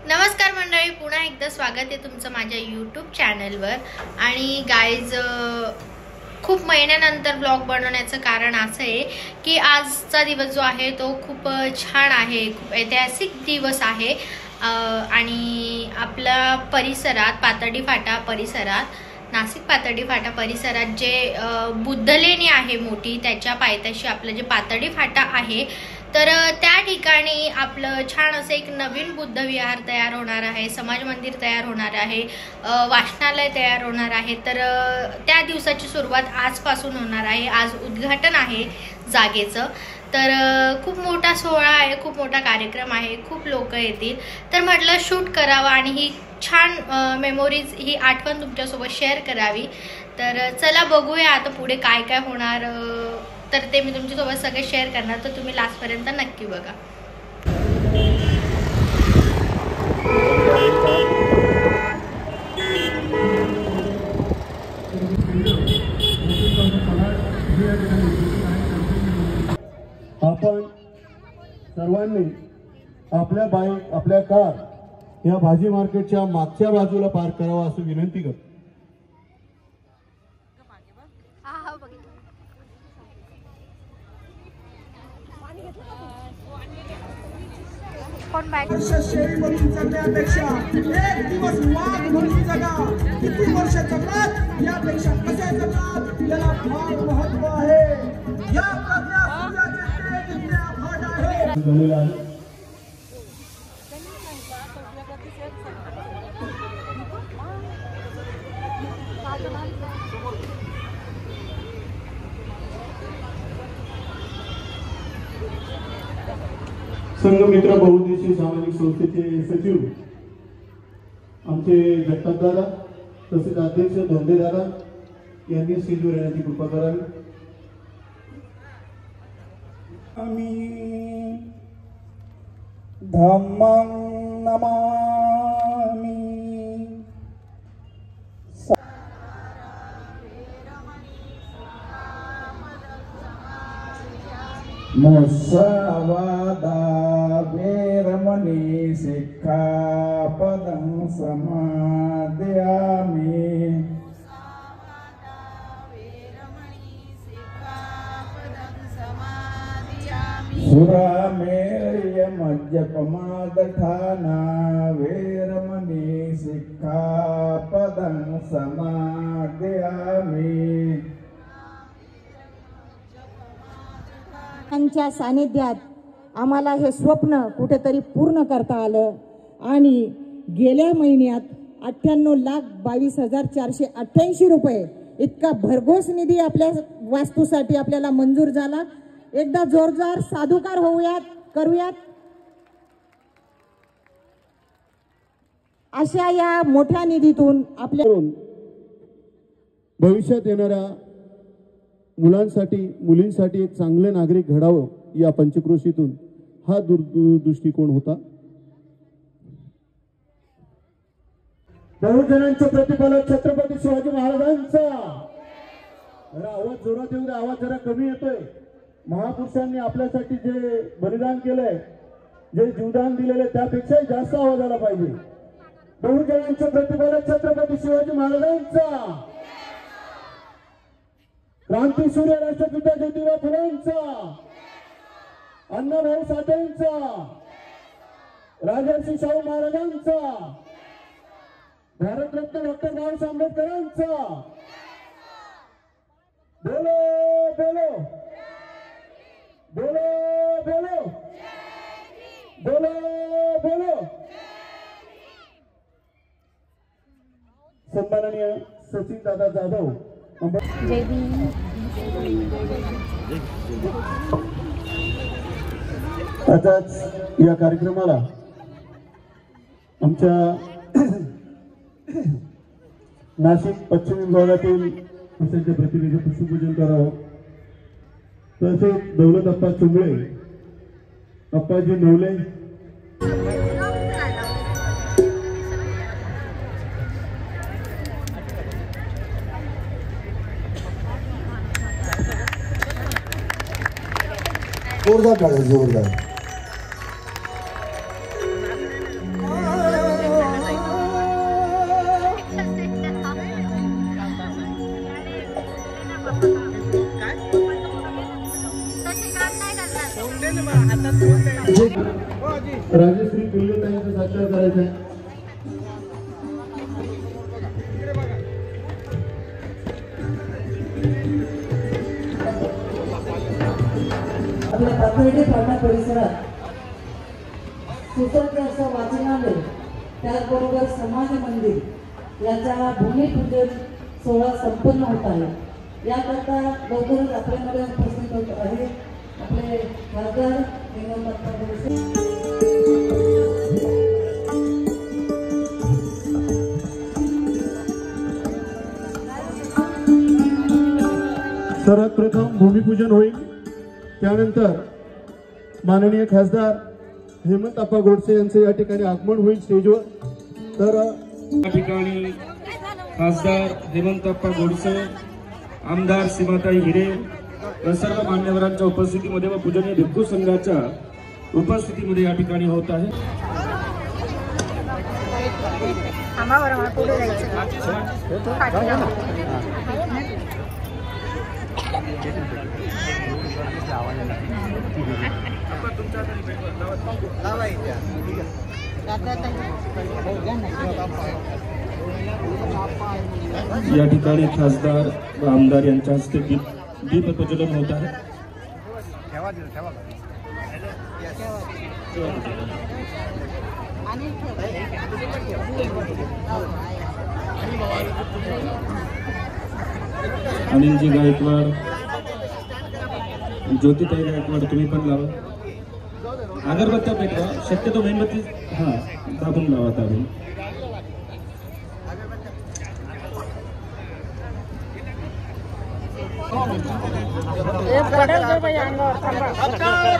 नमस्कार मंडळी, पुन्हा एकदा स्वागत आहे तुमचं माझ्या यूट्यूब चॅनलवर। आणि गाईज खूप महिन्यानंतर ब्लॉग बनवण्याचं कारण असं आहे की आजचा दिवस जो आहे तो खूप छान आहे, खूप ऐतिहासिक दिवस आहे। आणि आपल्या परिसरात पातर्डी फाटा परिसरात, नाशिक पातर्डी फाटा परिसरात जे बुद्धलेणी आहे मोठी, त्याच्या पायथ्याशी आपलं जे पातर्डी फाटा आहे, तर त्या ठिकाणी आपलं छान असं एक नवीन बुद्ध विहार तयार होणार आहे, समाज मंदिर तयार होणार आहे, वाचनालय तयार होणार आहे। तर त्या दिवसाची सुरुवात आजपासून होणार आहे। आज उद्घाटन आहे जागेचं। तर खूप मोठा सोहळा आहे, खूप मोठा कार्यक्रम आहे, खूप लोक येतील। तर म्हटलं शूट करावं आणि ही छान मेमोरीज, ही आठवण तुमच्यासोबत शेअर करावी। तर चला बघूया आता पुढे काय काय होणार, तर ते मी तुमच्यासोबत सगळे शेअर करणार, तर तुम्ही लास्टपर्यंत नक्की बघा। आपण सर्वांनी आपल्या बाईक, आपल्या कार या भाजी मार्केटच्या मागच्या बाजूला पार्क करावा असं विनंती करतो। शेळी म्हणून जगण्यापेक्षा एक दिवस वाघ म्हणून जगा, किती वर्ष जगलात यापेक्षा कसे जगलात याला फार महत्व आहे। या प्रज्ञा सूर्याचे तेज इतके अफाट आहे। संघमित्र बहुउद्देशीय सामाजिक संस्थेचे सचिव आमचे जगताप दादा, तसेच अध्यक्ष धोंडे दादा यांनी स्टेजवर येण्याची कृपा करावी। आम्ही धम्मं नमामि। मुसावादा वेरमणि सिक्खापदं समादयामि। सुरामेर्य मज्जपमादठाना वेरमणि सिक्खापदं समादयामि। त्यांच्या सानिध्यात आम्हाला हे स्वप्न कुठेतरी पूर्ण करता आलं आणि गेल्या महिन्यात 98,22,488 रुपये इतका भरघोस निधी आपल्या वास्तूसाठी आपल्याला मंजूर झाला। एकदा जोरदार साधुकार होऊयात, करूयात। अशा या मोठ्या निधीतून आपल्या भविष्यात येणाऱ्या मुलांसाठी, मुलींसाठी एक चांगले नागरिक घडावं या पंचक्रोशीतून हा दृष्टिकोन होता। बहुजनांचं प्रतिफलक छत्रपती शिवाजी महाराजांचा। आवाज जोरात येऊ दे, आवाज जरा कमी येतोय। महापुरुषांनी आपल्यासाठी जे बलिदान केलंय, जे जीवदान दिलेलं, त्यापेक्षाही जास्त आवाज आला पाहिजे। बहुजनांचं प्रतिफलक छत्रपती शिवाजी महाराजांचा। क्रांतीसूर्य राष्ट्रपिता ज्योतिबा फुलेंचा, अण्णाभाऊ साठेंचा, राजर्षी शाहू महाराजांचा, भारतरत्न डॉक्टर बाबासाहेब आंबेडकरांचा। बोलो बोलो बोलो बोलो बोलो बोलो। सन्माननीय सचिन दादा जाधव आताच या कार्यक्रमाला आमच्या नाशिक पश्चिम विभागातील पक्षांचे प्रतिनिधी पुष्पपूजन करावं। तसेच दौलत अप्पा चुंबळे, अप्पाजी नवले, जोरदार टाळ्या, जोरदार। फुलताईंचा सत्कार करायचा आहे. आपल्या पाथर्डी फाटा परिसरात सुसज्ज असं वाचनालय त्याचबरोबर समाज मंदिर याचा भूमिपूजन सोहळा संपन्न होत आहे. याकरता लवकरच आपल्यामध्ये उपस्थित होत आहे आपले खासदार हेमंतप्पा गोडसे. सर्वात प्रथम भूमिपूजन होईल, त्यानंतर माननीय खासदार हेमंतप्पा गोडसे यांचे या ठिकाणी आगमन होईल स्टेजवर. तर या ठिकाणी खासदार हेमंतप्पा गोडसे, आमदार सीमाताई हिरे या सर्व मान्यवरांच्या उपस्थितीमध्ये व पूजनीय भिक्खू संघाच्या उपस्थितीमध्ये या ठिकाणी होत आहे. या ठिकाणी खासदार व आमदार यांच्या हस्ते दीप प्रज्वलन होत आहे. अनिलजी गायकवाड, ज्योतिताई गायकवाड तुम्ही पण लावा. अगरबत्त्या पेटवा, शक्यतो मेणबत्ती दाबून लावा दाबून.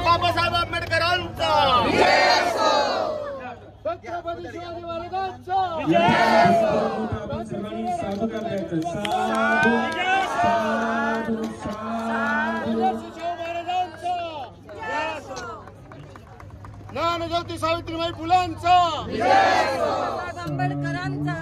बाबासाहेब आंबेडकरांचा छत्रपती शिवाजी महाराजांचा सर्वांनी साधुकार द्यायचं. साधू साधू साधू ज्ञानज्योती सावित्रीबाई फुलांचा आंबेडकरांचा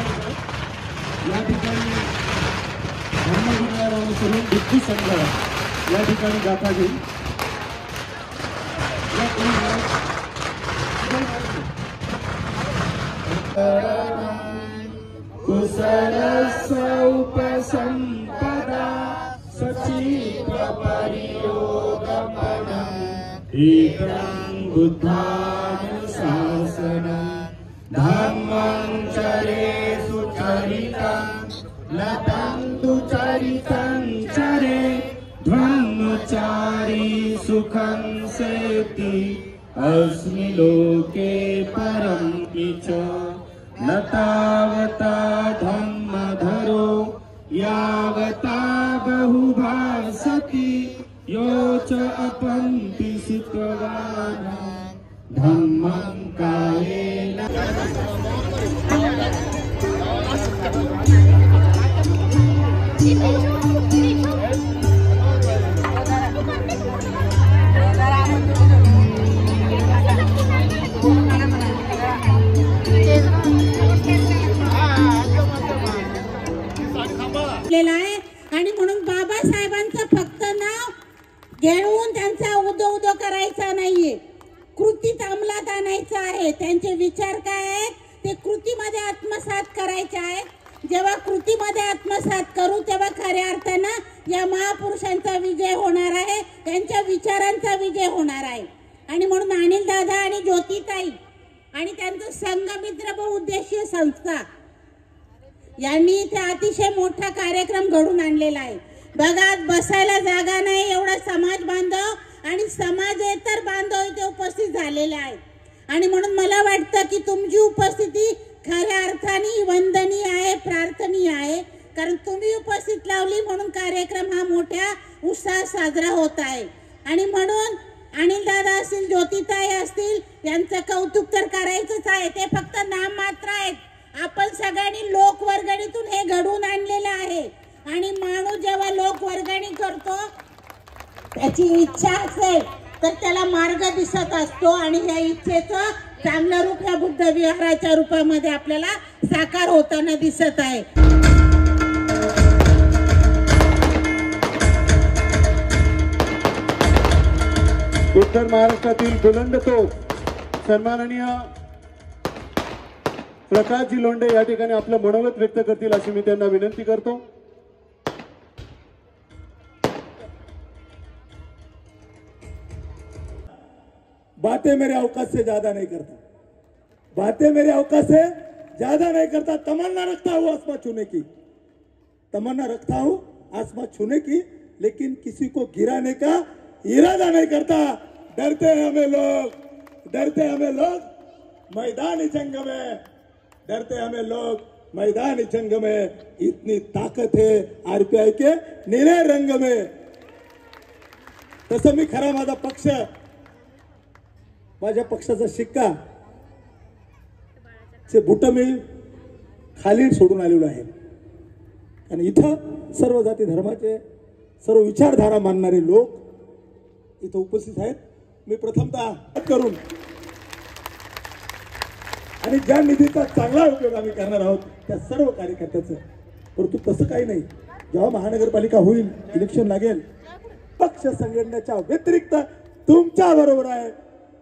या ठिकाणी धर्मविज्ञान भिक्खू संघ या ठिकाणी गाथा घेईल. कुशलस्य उपसंपदा सचिवपरियोगमनम् एकं बुद्धानुशासनम् धम्मं चरे सुचरितं लतं तु चरितं चरे ब्रह्मचारी सुखं सेति अस्मि लोके परं च न तावता धम्मधरो यावता बहुभासति यो च अपन्ति सित्वान् धम्मं कायेन. आहे आणि म्हणून बाबासाहेबांचं फक्त नाव घेऊन त्यांचा उदो उदो करायचा नाहीये, कृतीत अंमलात आणायचं आहे. त्यांचे विचार काय आहेत ते कृतीमध्ये आत्मसात करायचे आहे. जेव्हा कृतीमध्ये आत्मसात करू तेव्हा खऱ्या अर्थानं या महापुरुषांचा विजय होणार आहे, त्यांच्या विचारांचा विजय होणार आहे. आणि म्हणून अनिल दादा आणि ज्योतिताई आणि त्यांचं संघमित्र बहुउद्देशीय संस्था यांनी इथे अतिशय मोठा कार्यक्रम घडून आणलेला आहे. बघा, बसायला जागा नाही एवढा समाज बांधव आणि समाजेतर बांधव इथे उपस्थित झालेले आहेत. आणि म्हणून मला वाटतं की तुमची उपस्थिती खऱ्या अर्थाने वंदनीय आहे, प्रार्थनीय आहे. कारण तुम्ही उपस्थित लावली म्हणून कार्यक्रम हा मोठ्या उत्साहात साजरा होत आहे. आणि म्हणून अनिल दादा असतील, ज्योतिताई असतील, यांचं कौतुक तर करायचंच आहे. ते फक्त नाममात्र आहेत. आपण सगळ्यांनी लोकवर्गणीतून हे घडवून आणलेलं आहे. आणि माणूस जेव्हा लोकवर्गणी करतो, त्याची इच्छा असेल तर त्याला मार्ग दिसत असतो. आणि या इच्छेचं चांगलं रूप या बुद्ध विहाराच्या रूपामध्ये आपल्याला साकार होताना दिसत आहे. उत्तर महाराष्ट्रातील बुलंद तोफ सन्माननीय प्रकाशजी लोंढे या ठिकाणी आपलं मनोगत व्यक्त करतील अशी मी त्यांना विनंती करतो. बातें मेरे औकात से ज्यादा नहीं करता, बातें मेरे औकात से ज्यादा नहीं करता. तमन्ना रखता हूँ आसमां छूने की, तमन्ना रखता हूँ आसमां छूने की, लेकिन किसी को गिराने का इरादा नहीं करता. डरते हैं हमें लोग, डरते हमें लोग मैदानी जंग में, डरते हमें लोग मैदानी जंग में. इतनी ताकत है आरपीआय के नीले रंग में. तसं मी खरा माझा पक्ष, माझ्या पक्षाचा शिक्का चे बुट मी खाली सोडून आलेलो आहे. आणि इथं सर्व जाती धर्माचे, सर्व विचारधारा मानणारे लोक इथं उपस्थित आहेत. मी प्रथमतः करून आणि ज्या निधीचा चांगला उपयोग आम्ही करणार आहोत त्या सर्व कार्यकर्त्याचं, परंतु तसं काही नाही. जेव्हा महानगरपालिका होईल, इलेक्शन लागेल, पक्ष संघटनेच्या व्यतिरिक्त तुमच्या बरोबर आहे.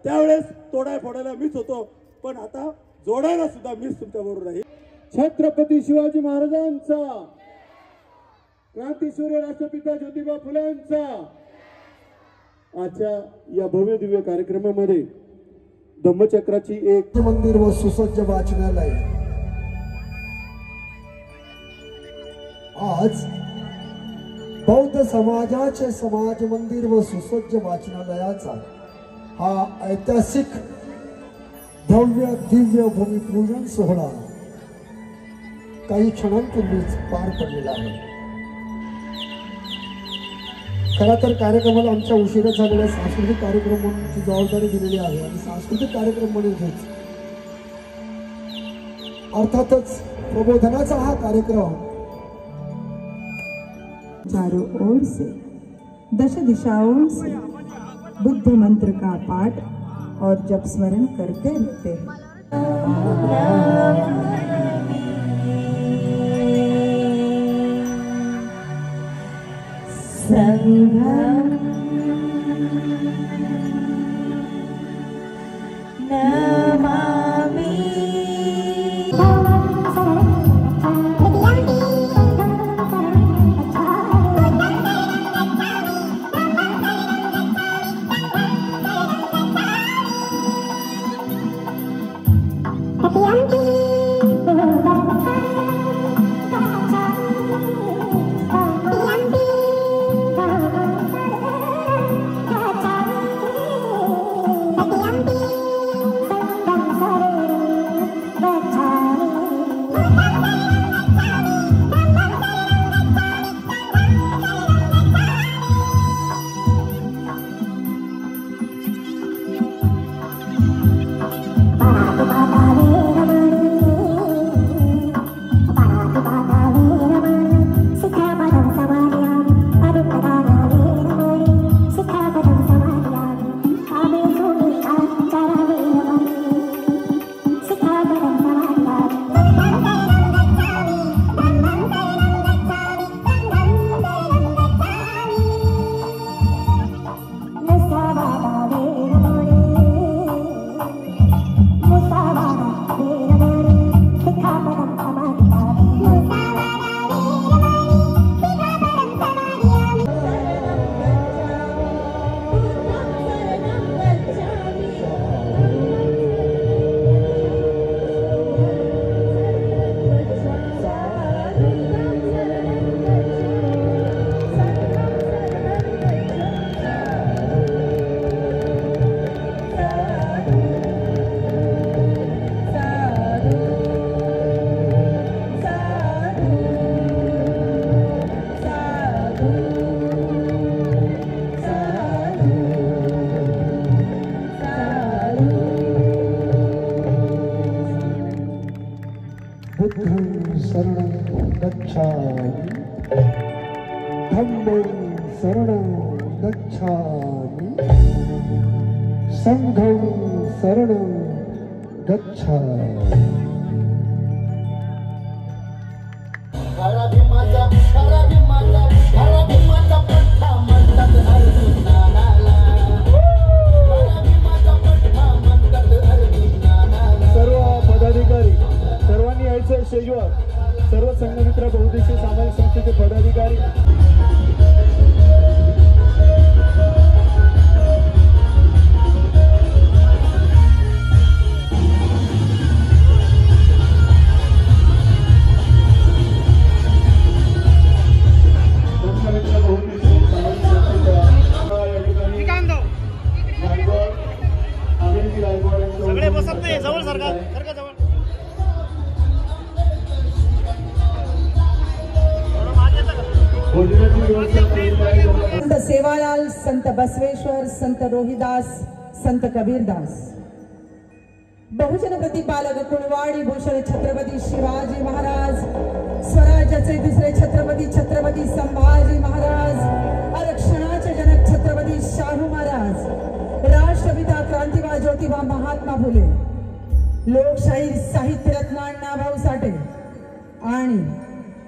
त्यावेळेस तोडाय फोडायला मीच होतो, पण आता जोडायला सुद्धा मीच तुमच्या बरोबर आहे. छत्रपती शिवाजी महाराजांचा, क्रांतीसूर्य राष्ट्रपिता ज्योतिबा फुलेंचा आजच्या या भव्य दिव्य कार्यक्रमामध्ये धम्मचक्राची एक मंदिर व सुसज्ज वाचनालय आज बौद्ध समाजाचे समाज मंदिर व सुसज्ज वाचनालयाचा हा ऐतिहासिक भव्य दिव्य भूमिपूजन सोहळा काही क्षणांपूर्वीच पार पडलेला आहे. खरा तर कार्यक्रमाला आमच्या उशिरा झालेल्या सांस्कृतिक कार्यक्रम म्हणून जबाबदारी दिलेली आहे आणि सांस्कृतिक कार्यक्रम म्हणूनच अर्थातच प्रबोधनाचा हा कार्यक्रम चारों ओर से दश दिशाओं से बुद्ध मंत्र का पाठ और जप स्मरण करते रहते हैं. संघम नमामि. गच्छामि धम्मं शरणं गच्छामि संघं शरणं गच्छामि। सर्व पदाधिकारी सर्वांनी यायचं स्टेजवर, सर्व संघमित्र बहुउद्देशीय सामाजिक संस्थेचे पदाधिकारी। संत सेवालाल, संत बसवेश्वर, संत रोहिदास, संत कबीरदास, बहुजन प्रतिपालक कुळवाडी भूषण छत्रपती शिवाजी महाराज, स्वराज्याचे दुसरे छत्रपती छत्रपती संभाजी महाराज, आरक्षणाचे जनक छत्रपती शाहू महाराज, राष्ट्रपिता क्रांतिवा ज्योतिबा महात्मा फुले, लोकशाही साहित्यरत्न अण्णाभाऊ साठे आणि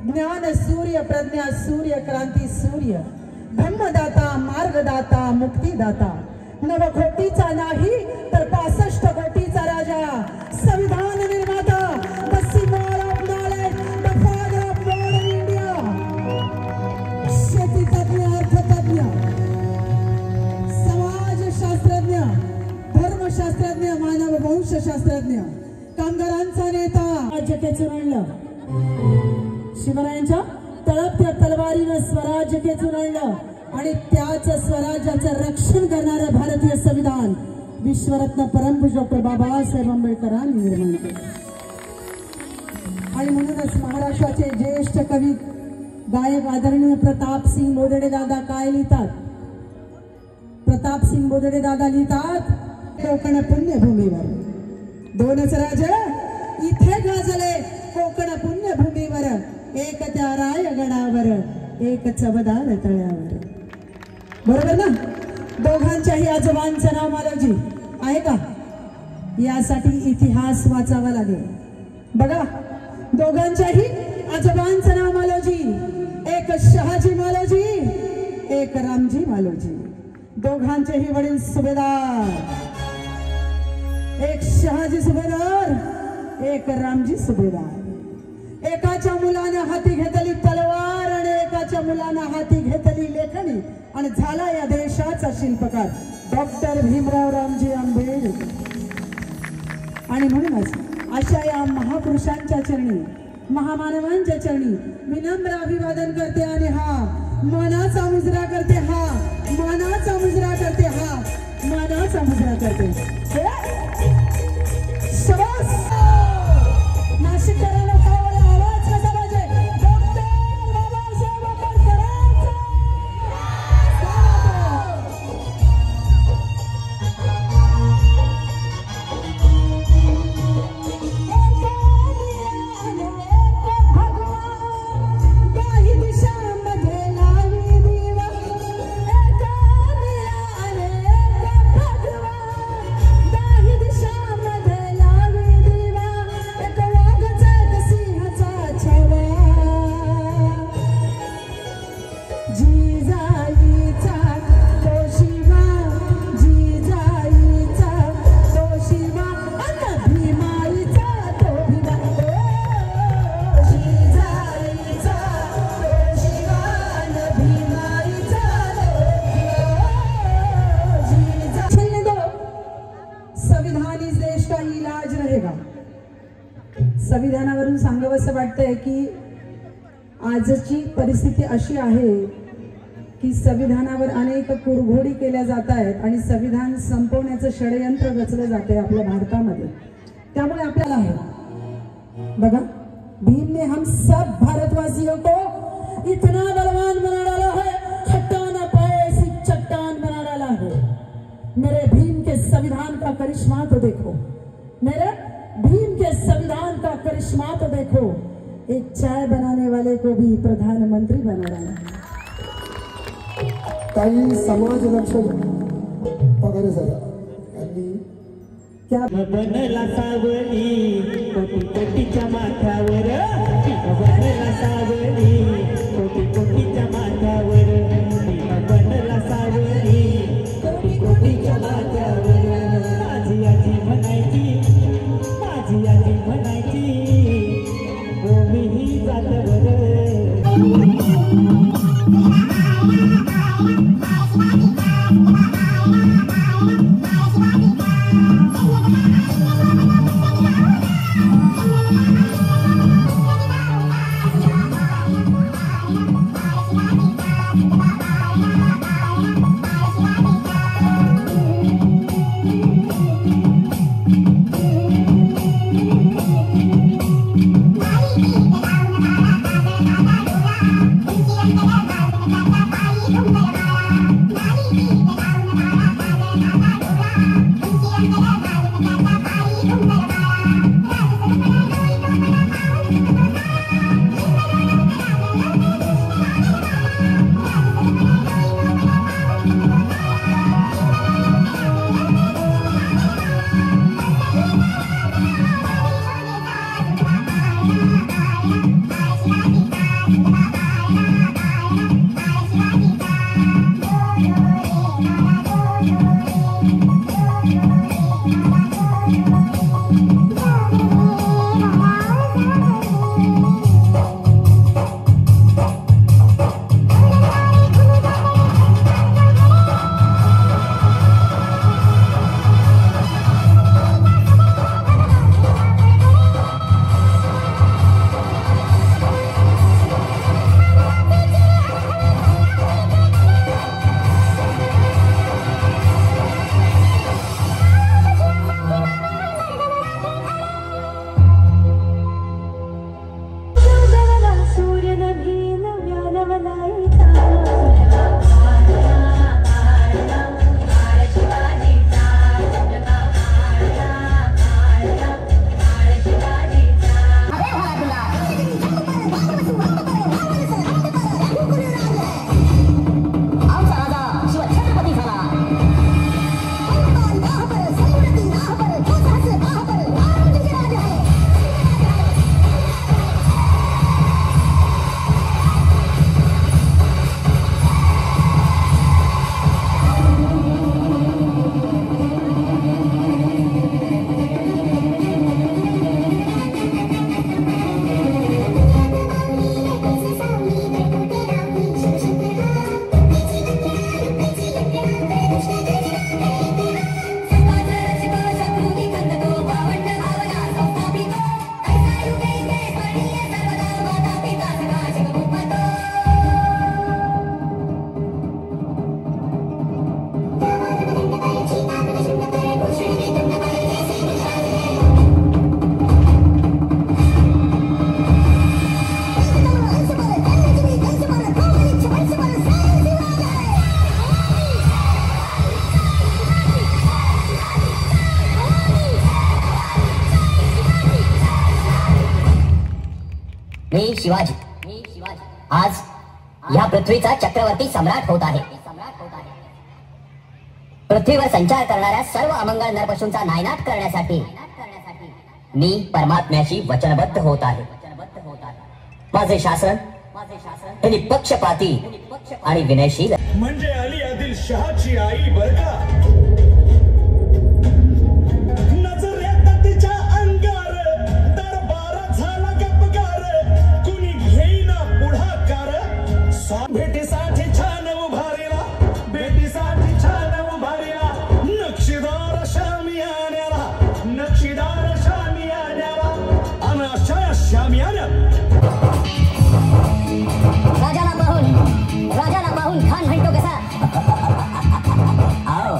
ज्ञान सूर्य प्रज्ञा सूर्य क्रांती सूर्य धर्मदाता मार्गदाता मुक्तीदाता नवकोटीचा नाही तर 65 कोटीचा राजा संविधान निर्माता the symbol of knowledge, the father of modern India, शेतीतज्ञ अर्थतज्ञ समाजशास्त्रज्ञ धर्मशास्त्रज्ञ मानव वंशशास्त्रज्ञ कामगारांचा नेता राज्याचे चुनलं शिवरायांच्या तळपत्या तलवारीनं स्वराज्य खेचून आणलं आणि त्याच स्वराज्याचं रक्षण करणारं भारतीय संविधान विश्वरत्न परमपूज्य डॉक्टर बाबासाहेब आंबेडकरांनी निर्माण केलं। आणि म्हणूनच महाराष्ट्राचे ज्येष्ठ कवी गायक आदरणीय प्रतापसिंग बोदडे दादा काय लिहितात? प्रतापसिंग बोदडे दादा लिहितात, कोकण पुण्यभूमीवर दोनच राजे इथे गाजले, कोकण पुण्यभूमीवर एक त्या रायगडावर एक चवदार तळ्यावर। बरोबर ना? दोघांच्याही आजोबांचं नाव मालोजी आहे का? यासाठी इतिहास वाचावा लागेल। बघा, दोघांच्याही आजोबांचं नाव मालोजी, एक शहाजी मालोजी एक रामजी मालोजी, दोघांचेही वडील सुभेदार, एक शहाजी सुभेदार एक रामजी सुभेदार। एकाच्या मुलानं हाती घेतली तलवार आणि एकाच्या मुलानं हाती घेतली लेखणी आणि झाला या देशाचा शिल्पकार डॉक्टर भीमराव रामजी आंबेडकर। आणि म्हणूनच अशा या महापुरुषांच्या चरणी महामानवांच्या चरणी विनम्र अभिवादन करते आणि हा मानाचा मुजरा करते, हा मानाचा मुजरा करते, हा मानाचा मुजरा करते। शाबास नाशिककरांना आवाज कसा पाहिजे? डॉक्टर बाबासाहेब आंबेडकरांचा काही दिशांमध्ये लावी दिवा, काही दिशांमध्ये लावी दिवा, एक वाघाचा सिंहाचा छावा, जिजाईचा तो शिवा, जिजाईचा तो शिवा अन भीमाईचा तो भीमा, जिजाईचा तो शिवा अन भीमाईचा तो छलने दो, संविधान इस देश का इलाज रहेगा। संविधानावरून सांगावंसं वाटतंय की आजची परिस्थिती अशी आहे की संविधानावर अनेक कुरघोडी केल्या जात आहेत आणि संविधान संपवण्याचं षडयंत्र रचलं जाते आपल्या भारतामध्ये। त्यामुळे आपल्याला बघा, भीम ने हम सब भारतवासियों को इतना बलवान बना डाला है, हटा ना पाए ऐसी चट्टान बना डाला है। मेरे भीम के संविधान का करिश्मा तो देखो, मेरे भीम के संविधान का करिश्मा तो देखो। एक चाय बनाने वाले को भी प्रधानमंत्री बना रहा है। काही समाज रक्षक पगारे साहेब क्या बनला सावली कोटी कोटीच्या माथ्यावर, बनला सावली कोटी कोटीच्या माथ्यावर, बनला सावली कोटी कोटीच्या माथ्यावर. माझी आजी म्हणायची, माझी आजी म्हणायची, मीही जातवर. मी शिवाजी आज या पृथ्वीचा चक्रवर्ती सम्राट होत आहे. पृथ्वीवर संचार करणाऱ्या सर्व अमंगळ नरपशूंचा नायनाट करण्यासाठी मी परमात्म्याशी वचनबद्ध होत आहे. माझे शासन हे निपक्षपाती आणि विनयशील म्हणजे अली आदिल शहाची आई बर का. नजरेत तिच्या अंगार दरबार झाला गपगार, कुणी घेईना पुढाकार. भेटीसाठी छान उभारीला, भेटीसाठी छान उभारीला, नक्षीदार शामियान्याला, नक्षीदार शामियान्याला, आणि अशा शामियान्याला राजाला पाहून खान म्हणतो कसा. आओ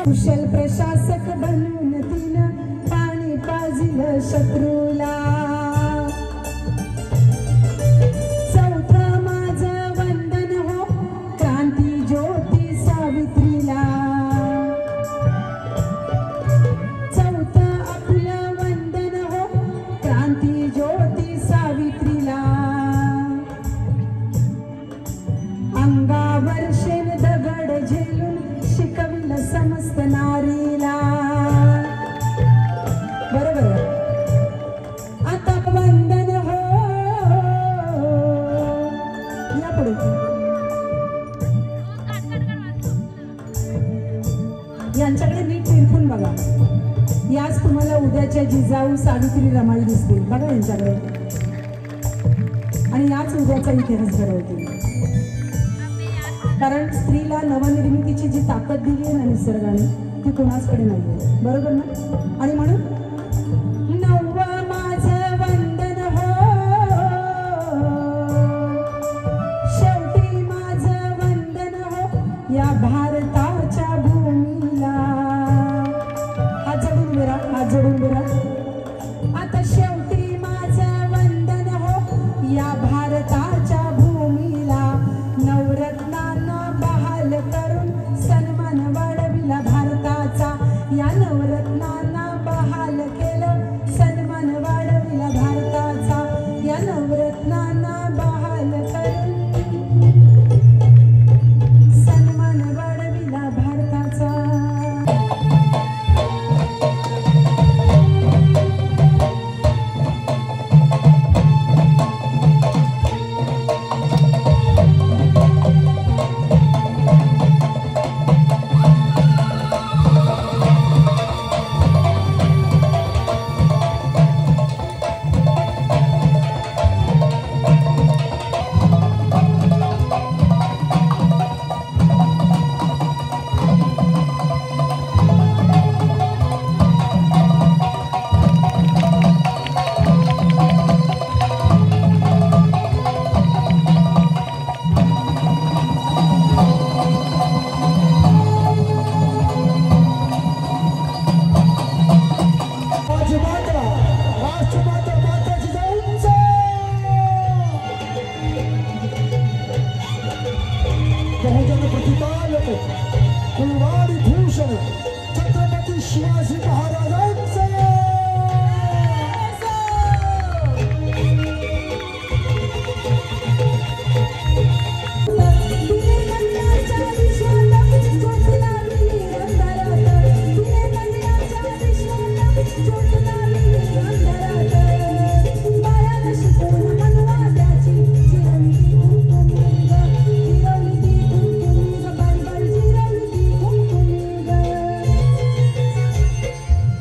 कुशल प्रशासक बनून तिनं पाणी पाजिलं शत्रूला. चौथं माझं वंदन हो क्रांती ज्योती सावित्रीला. चौथं आपलं वंदन हो क्रांती ज्योती सावित्रीला. अंगावर शेण दगड झेलून शिकविलं समस्त नारीला. बरोबर. आता वंदन हो या पुढे. यांच्याकडे नीट निरखून बघा. याच तुम्हाला उद्याच्या जिजाऊ सावित्री रमाई दिसतील बघा यांच्याकडे. आणि याच उद्याचा इतिहास घडवतील. कारण स्त्रीला नवनिर्मितीची जी ताकद दिली आहे ना निसर्गाने ती कोणाचकडे नाहीये. बरोबर ना. आणि म्हणून नववं माझं वंदन हो शेवटी माझं वंदन हो या भारताच्या भूमीला. हात जोडून बिरा, हात जोडून बिरा. आता शेवटी माझं वंदन हो या भारताच्या भूमीला. नवरत्नांना बहाल करून सन्मान वाढविला भारताचा. या नवरत्नांना बहाल केलं सन्मान वाढविला भारताचा. या नवरत्नांना बहाल करून सन्मान वाढविला भारताचा. कुलवाडी भूषण छत्रपती शिवाजी महाराजांचे.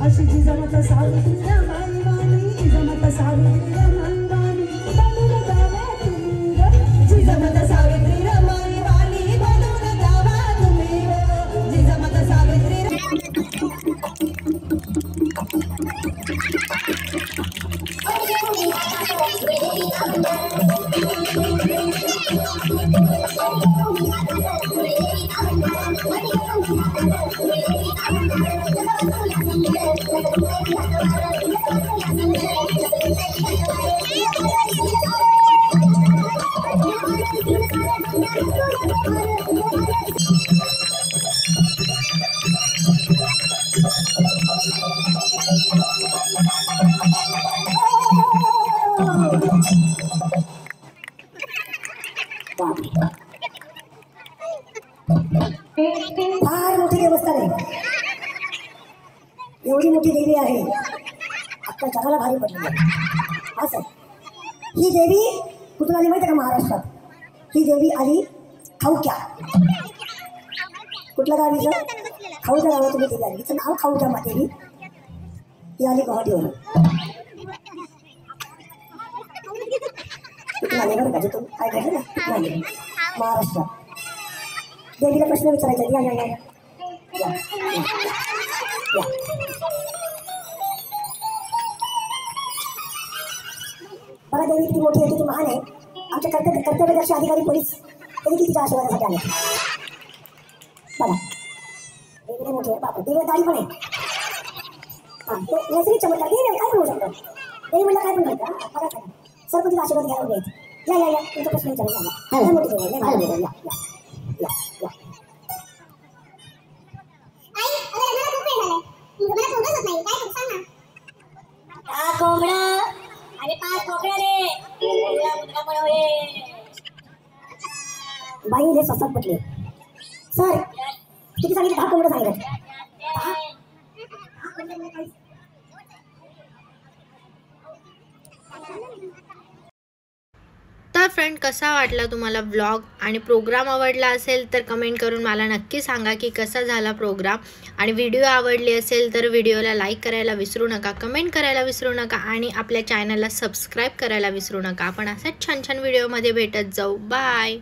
अशी जिजामाता सावित्री रमाई वाणी. जिजामाता सावित्री रमाई वाणी बनून जावा तुम्ही ग. जिजामाता सावित्री रमाई वाणी बनून जावा तुम्ही ग. जिजामाता सावित्री. फार मोठी देवस्थान आहे. एवढी मोठी देवी आहे अख्ख्या जगाला भारी पडली आहे. असं ही देवी कुठून आली माहिती आहे का? महाराष्ट्रात. ही देवी आली खाऊक्या. कुठल्या गावीचं? खाऊच्या गावातून ही देवी आली. हिचं नाव खाऊक्या देवी. ही आली गुवाहाटीवरून. कुठून आली बरं का? जिथून काय घडलं ना कुठून आली महाराष्ट्रात. देवीला प्रश्न विचारायचा. या या या बघा देवी किती मोठी आहे, किती महान आहे. आमच्या कर्तव्यदक्ष अधिकारी पोलीस तरी किती आशीर्वादासाठी आले बघा. देवीला मोठी आहे बापरे, देवीला दाढी पण आहे. हा तो नैसर्गिक चमत्कार, देवी काय पण होऊ शकतं. देवी म्हणलं काय पण घडतं. बघा काय सरपंच आशीर्वाद घ्यायला उभे आहेत. या या या तुमचा प्रश्न विचारा. लय मोठी देवी आहे, लय भारी देवी आहे. या या या बाई हे स्वस्तात पटले. सर किती सांगितलं? 10 कोंबडं सांगितलं. तर फ्रेंड, कसा वाटला तुम्हाला व्लॉग आणि प्रोग्राम आवडला असेल तर कमेंट करून मला नक्की सांगा की कसा झाला प्रोग्राम. आणि व्हिडिओ आवडली असेल तर व्हिडिओला लाईक करायला विसरू नका, कमेंट करायला विसरू नका आणि आपल्या चॅनलला सबस्क्राईब करायला विसरू नका. आपण असाच छान छान व्हिडिओमध्ये भेटत जाऊ. बाय.